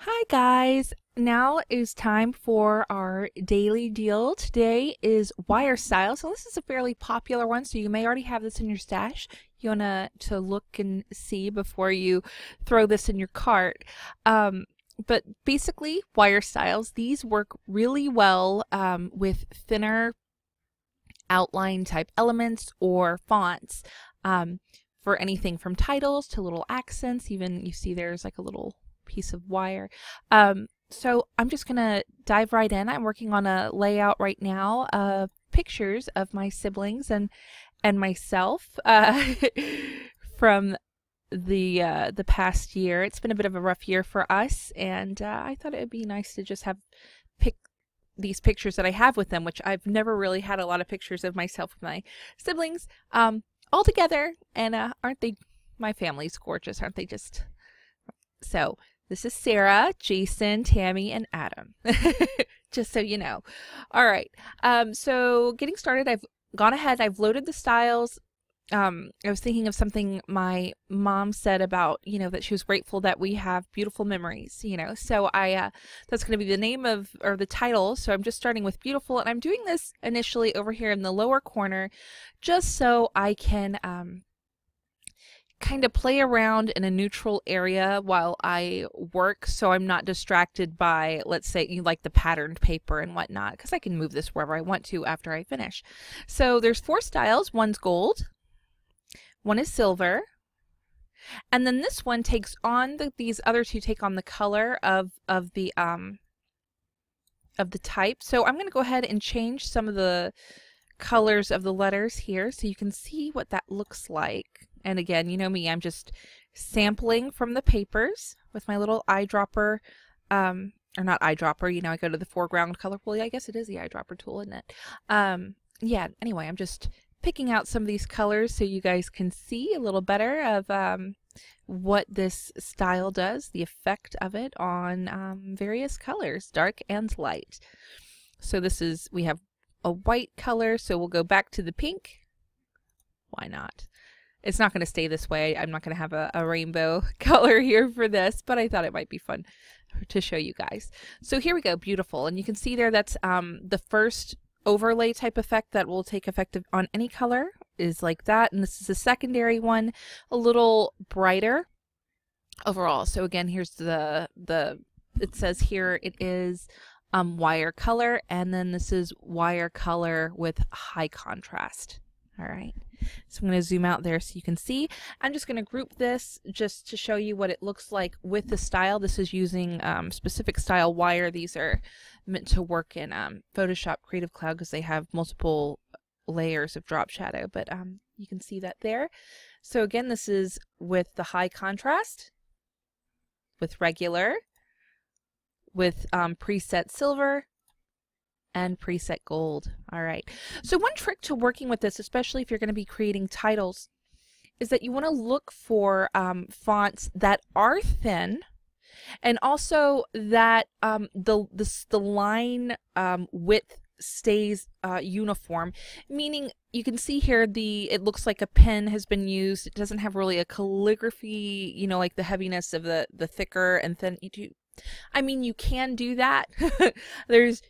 Hi guys! Now is time for our daily deal. Today is wire style. So this is a fairly popular one, so you may already have this in your stash. You want to look and see before you throw this in your cart. But basically, wire styles, these work really well with thinner outline type elements or fonts. For anything from titles to little accents, even you see there's like a little piece of wire. So I'm just gonna dive right in. I'm working on a layout right now of pictures of my siblings and myself from the past year. It's been a bit of a rough year for us, and I thought it would be nice to just have pick these pictures that I have with them, which I've never really had a lot of pictures of myself with my siblings all together. And aren't they, my family's gorgeous, aren't they just? So this is Sarah, Jason, Tammy, and Adam. Just so you know. All right. So getting started, I've gone ahead, I've loaded the styles. I was thinking of something my mom said about, that she was grateful that we have beautiful memories, So that's going to be the name of, or the title. So I'm just starting with beautiful, and I'm doing this initially over here in the lower corner just so I can, kind of play around in a neutral area while I work, so I'm not distracted by, let's say, like the patterned paper and whatnot, because I can move this wherever I want to after I finish. So there's 4 styles. One's gold, one is silver, and then this one takes on these other 2 take on the color of the type. So I'm going to go ahead and change some of the colors of the letters here so you can see what that looks like. And again, you know me, I'm just sampling from the papers with my little eyedropper, or not eyedropper, I go to the foreground color pool. I guess it is the eyedropper tool, isn't it? Yeah, anyway, I'm just picking out some of these colors so you guys can see a little better of what this style does, the effect of it on various colors, dark and light. So we have a white color, so we'll go back to the pink. Why not? It's not going to stay this way. I'm not going to have a rainbow color here for this, but I thought it might be fun to show you guys. So here we go, beautiful. And you can see there that's the first overlay type effect that will take effect on any color is like that. And this is a secondary one, a little brighter overall. So again, here's it says here it is wire color, and then this is wire color with high contrast. All right, so I'm going to zoom out there so you can see. I'm just going to group this just to show you what it looks like with the style. This is using specific style wire. These are meant to work in Photoshop Creative Cloud because they have multiple layers of drop shadow, but you can see that there. So again, this is with the high contrast, with regular, with preset silver, and preset gold. All right. So one trick to working with this, especially if you're going to be creating titles, is that you want to look for fonts that are thin, and also that the line width stays uniform, meaning you can see here it looks like a pen has been used. It doesn't have really a calligraphy, like the heaviness of the thicker and thin. I mean, you can do that.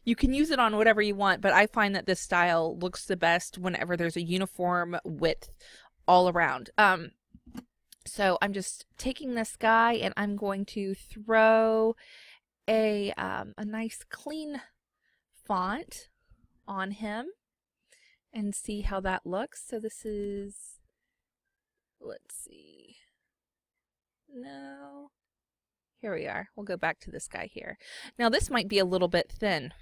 You can use it on whatever you want, but I find that this style looks the best whenever there's a uniform width all around. So I'm just taking this guy and I'm going to throw a nice clean font on him and see how that looks. So this is, let's see. No. Here we are. We'll go back to this guy here. Now this might be a little bit thin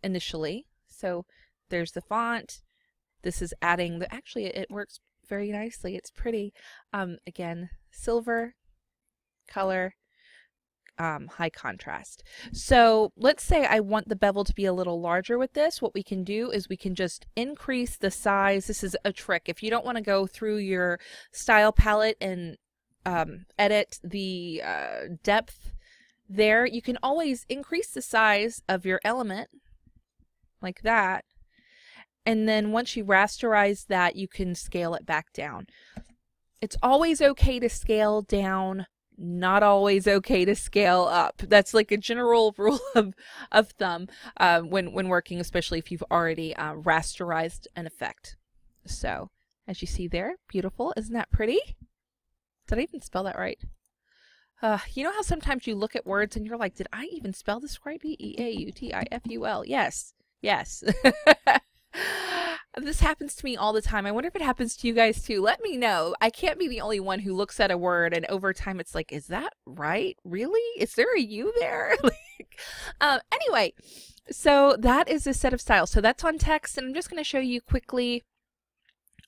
initially. So there's the font. This is adding actually it works very nicely. It's pretty. Again, silver color, high contrast. So let's say I want the bevel to be a little larger with this. What we can do is we can just increase the size. This is a trick. If you don't want to go through your style palette and edit the depth there, you can always increase the size of your element like that, and then once you rasterize that, you can scale it back down. It's always okay to scale down not always okay to scale up. That's like a general rule of thumb when working, especially if you've already rasterized an effect. So as you see there, beautiful. Isn't that pretty? Did I even spell that right? You know how sometimes you look at words and you're like, did I even spell this right? B-E-A-U-T-I-F-U-L. Yes. Yes. This happens to me all the time. I wonder if it happens to you guys too. Let me know. I can't be the only one who looks at a word and over time it's like, is that right? Really? Is there a U there? Anyway, so that is a set of styles. So that's on text, and I'm just going to show you quickly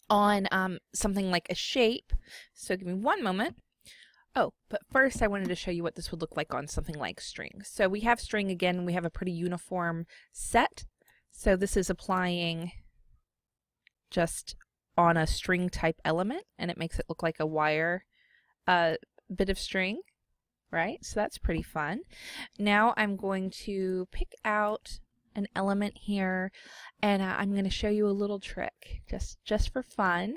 on something like a shape. So give me one moment. Oh, but first I wanted to show you what this would look like on something like string. So we have string again. We have a pretty uniform set. So this is applying just on a string type element, and it makes it look like a wire bit of string, right? So that's pretty fun. Now I'm going to pick out an element here, and I'm going to show you a little trick just for fun.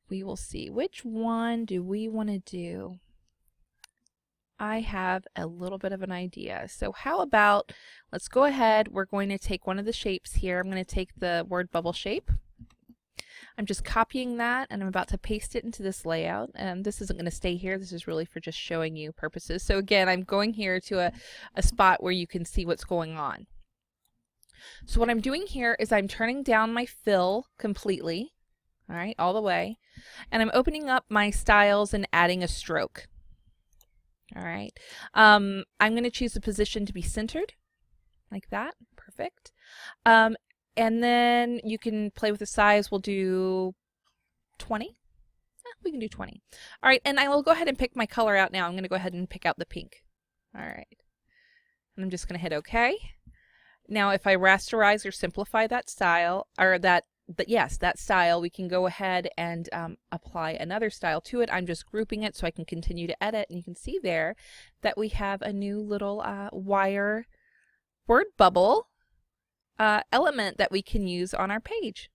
We will see which one do we want to do. I have a little bit of an idea. So how about, let's go ahead, we're going to take one of the shapes here. I'm going to take the word bubble shape. I'm just copying that, and I'm about to paste it into this layout. And this isn't going to stay here. This is really for just showing you purposes. So again, I'm going here to a spot where you can see what's going on. So what I'm doing here is I'm turning down my fill completely, all right, all the way, and I'm opening up my styles and adding a stroke. All right, I'm going to choose the position to be centered, like that. Perfect. And then you can play with the size. We'll do 20. We can do 20. All right, and I will go ahead and pick my color out now. I'm going to go ahead and pick out the pink. All right, and I'm just going to hit OK. Now, if I rasterize or simplify that style, or that style, we can go ahead and apply another style to it. I'm just grouping it so I can continue to edit, and you can see there that we have a new little wire word bubble element that we can use on our page.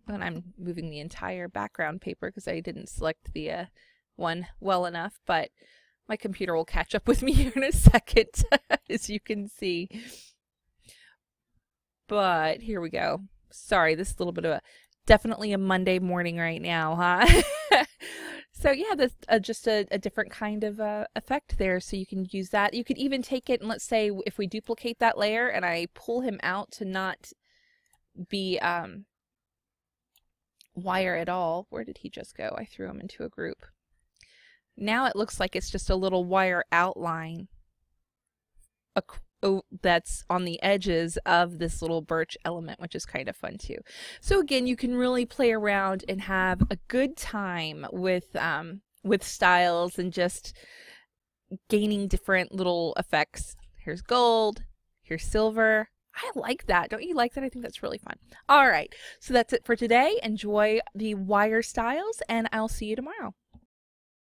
And I'm moving the entire background paper because I didn't select the one well enough, but my computer will catch up with me here in a second, as you can see. But here we go. Sorry, this is a little bit of definitely a Monday morning right now, huh? So yeah, that's just a different kind of effect there. So you can use that. You could even take it and let's say if we duplicate that layer and I pull him out to not be wire at all. Where did he just go? I threw him into a group. Now it looks like it's just a little wire outline that's on the edges of this little birch element, which is kind of fun too. So again, you can really play around and have a good time with styles and just gaining different little effects. Here's gold, here's silver. I like that. Don't you like that? I think that's really fun. All right, so that's it for today. Enjoy the wire styles, and I'll see you tomorrow.